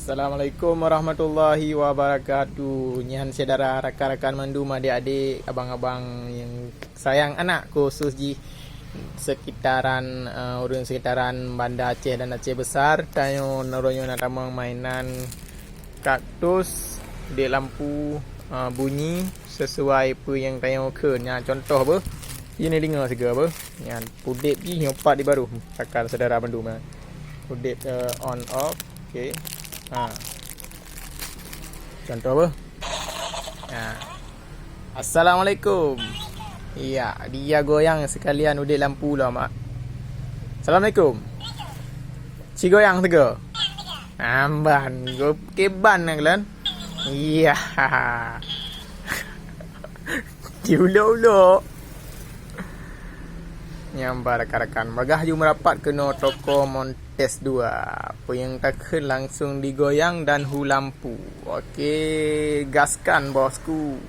Assalamualaikum warahmatullahi wabarakatuh. Nyihan saudara, rakan-rakan mandum, adik-adik, abang-abang yang sayang anak, khusus di sekitaran urang sekitaran Banda Aceh dan Aceh Besar. Tayo naronyo nak tamang mainan kaktus di lampu bunyi sesuai apa yang tayo ke. Contoh apa? Ini dengar segera apa? Yang pudip ni nyopat di baru. Rakan saudara mandum. Pudip on off. Okey. Contoh apa? Assalamualaikum. Iya, dia goyang sekalian udik lampu lah, mak. Assalamualaikum. Si goyang tega. Amban, go keban nak lan. Iya. Diulo-ulo. Nyambar rakan-rakan. Bagah ju merapat kena toko Montes 2. Apa yang takkan langsung digoyang dan hu lampu. Okey, gaskan bosku.